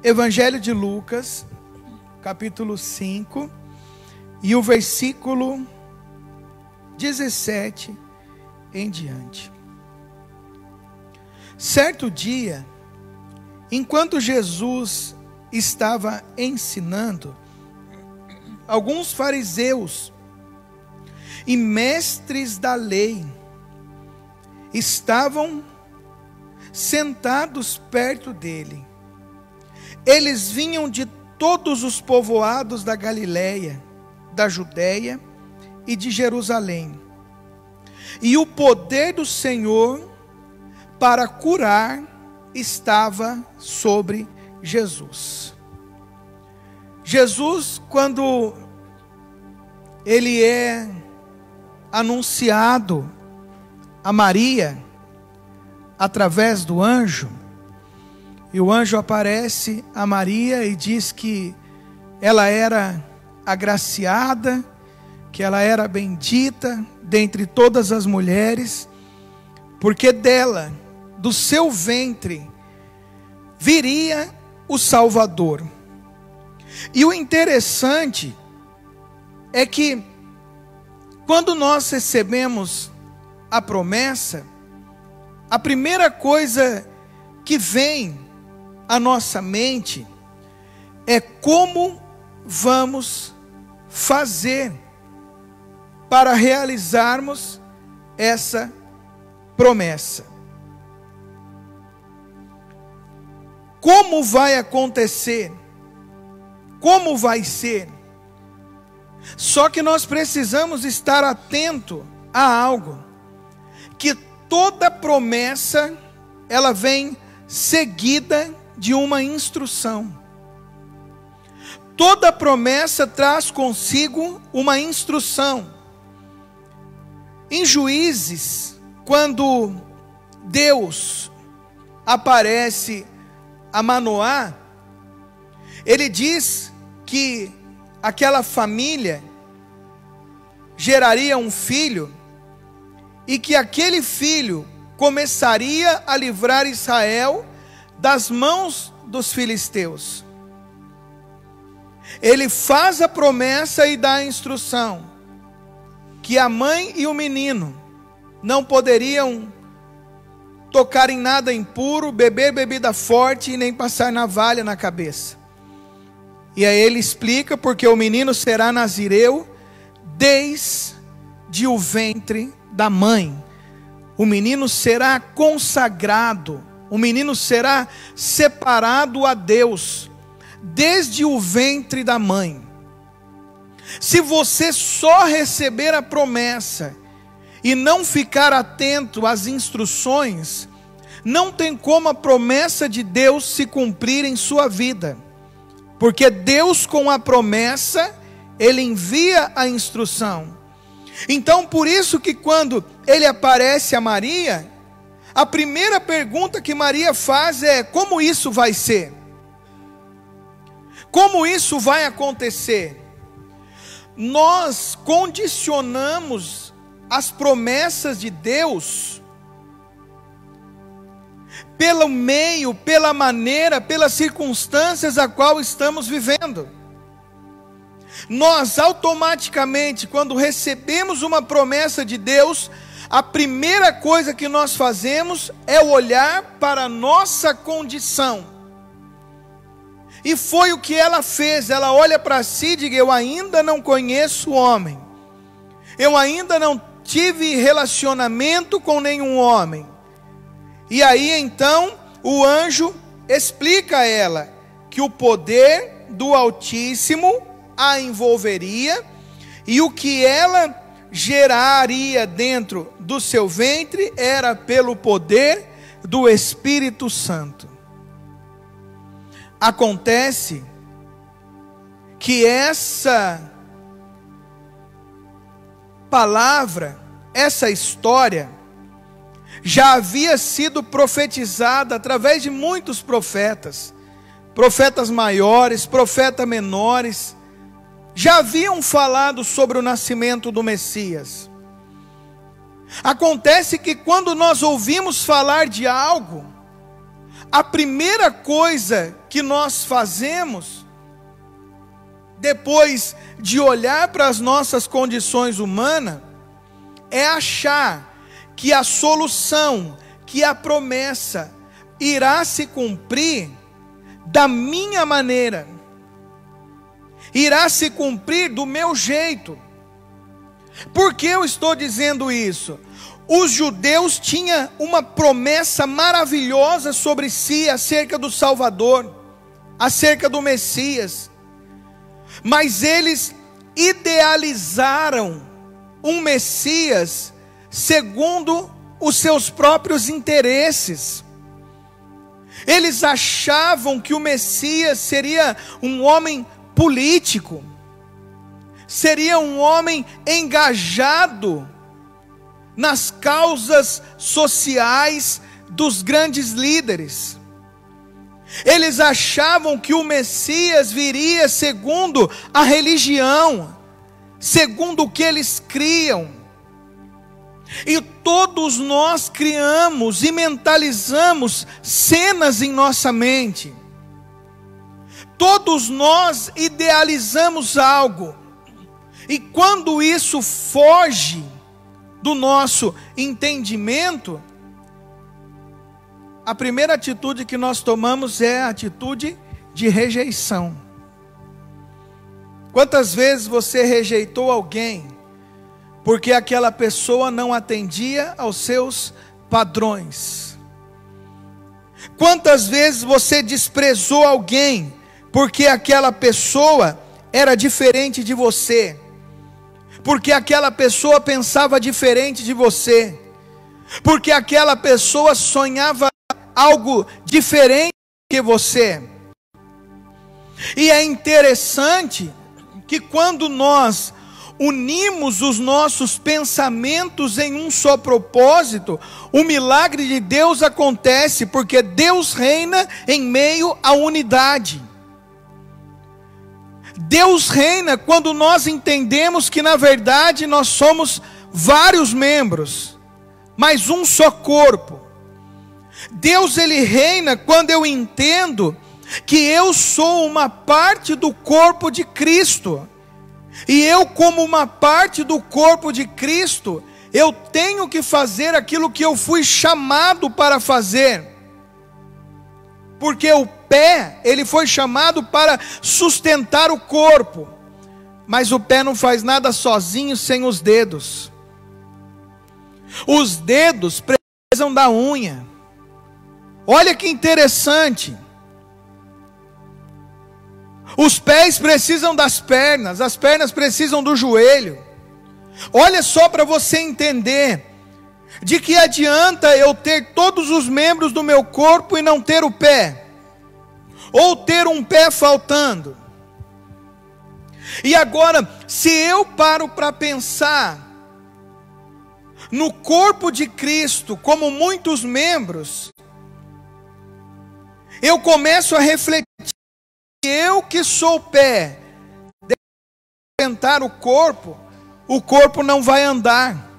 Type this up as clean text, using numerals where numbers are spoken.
Evangelho de Lucas, capítulo 5, e o versículo 17 em diante. Certo dia, enquanto Jesus estava ensinando, alguns fariseus e mestres da lei estavam sentados perto dele. Eles vinham de todos os povoados da Galileia, da Judeia e de Jerusalém. E o poder do Senhor para curar estava sobre Jesus. Jesus, quando ele é anunciado a Maria através do anjo, e o anjo aparece a Maria e diz que ela era agraciada, que ela era bendita dentre todas as mulheres, porque dela, do seu ventre, viria o Salvador. E o interessante é que quando nós recebemos a promessa, a primeira coisa que vem à nossa mente é como vamos fazer para realizarmos essa promessa. Como vai acontecer? Como vai ser? Só que nós precisamos estar atento a algo, que toda promessa ela vem seguida de uma instrução. Toda promessa traz consigo uma instrução. Em Juízes, quando Deus aparece a Manoá, ele diz que aquela família geraria um filho e que aquele filho começaria a livrar Israel das mãos dos filisteus. Ele faz a promessa e dá a instrução que a mãe e o menino não poderiam tocar em nada impuro, beber bebida forte e nem passar navalha na cabeça. E aí ele explica porque o menino será nazireu desde o ventre da mãe. O menino será consagrado, o menino será separado a Deus desde o ventre da mãe. Se você só receber a promessa e não ficar atento às instruções, não tem como a promessa de Deus se cumprir em sua vida. Porque Deus, com a promessa, Ele envia a instrução. Então, por isso que quando Ele aparece a Maria, a primeira pergunta que Maria faz é: como isso vai ser? Como isso vai acontecer? Nós condicionamos as promessas de Deus pelo meio, pela maneira, pelas circunstâncias a qual estamos vivendo. Nós automaticamente, quando recebemos uma promessa de Deus, a primeira coisa que nós fazemos é olhar para a nossa condição. E foi o que ela fez. Ela olha para si e diz: eu ainda não conheço o homem, eu ainda não tive relacionamento com nenhum homem. E aí então o anjo explica a ela que o poder do Altíssimo a envolveria, e o que ela geraria dentro do seu ventre era pelo poder do Espírito Santo. Acontece que essa palavra, essa história, já havia sido profetizada através de muitos profetas, profetas maiores, profetas menores, já haviam falado sobre o nascimento do Messias. Acontece que quando nós ouvimos falar de algo, a primeira coisa que nós fazemos, depois de olhar para as nossas condições humanas, é achar que a solução, que a promessa irá se cumprir da minha maneira, irá se cumprir do meu jeito. Por que eu estou dizendo isso? Os judeus tinham uma promessa maravilhosa sobre si acerca do Salvador, acerca do Messias, mas eles idealizaram um Messias segundo os seus próprios interesses. Eles achavam que o Messias seria um homem político, seria um homem engajado nas causas sociais dos grandes líderes. Eles achavam que o Messias viria segundo a religião, segundo o que eles criam. E todos nós criamos e mentalizamos cenas em nossa mente. Todos nós idealizamos algo. E quando isso foge do nosso entendimento, a primeira atitude que nós tomamos é a atitude de rejeição. Quantas vezes você rejeitou alguém porque aquela pessoa não atendia aos seus padrões? Quantas vezes você desprezou alguém porque aquela pessoa era diferente de você? Porque aquela pessoa pensava diferente de você? Porque aquela pessoa sonhava algo diferente que você? E é interessante que quando nós unimos os nossos pensamentos em um só propósito, o milagre de Deus acontece, porque Deus reina em meio à unidade. Deus reina quando nós entendemos que na verdade nós somos vários membros, mas um só corpo. Deus ele reina quando eu entendo que eu sou uma parte do corpo de Cristo. E eu, como uma parte do corpo de Cristo, eu tenho que fazer aquilo que eu fui chamado para fazer. Porque o pé, ele foi chamado para sustentar o corpo. Mas o pé não faz nada sozinho sem os dedos. Os dedos precisam da unha. Olha que interessante. Os pés precisam das pernas, as pernas precisam do joelho. Olha só para você entender. De que adianta eu ter todos os membros do meu corpo e não ter o pé? Ou ter um pé faltando? E agora, se eu paro para pensar no corpo de Cristo como muitos membros, eu começo a refletir que eu que sou o pé, devo sustentar o corpo não vai andar.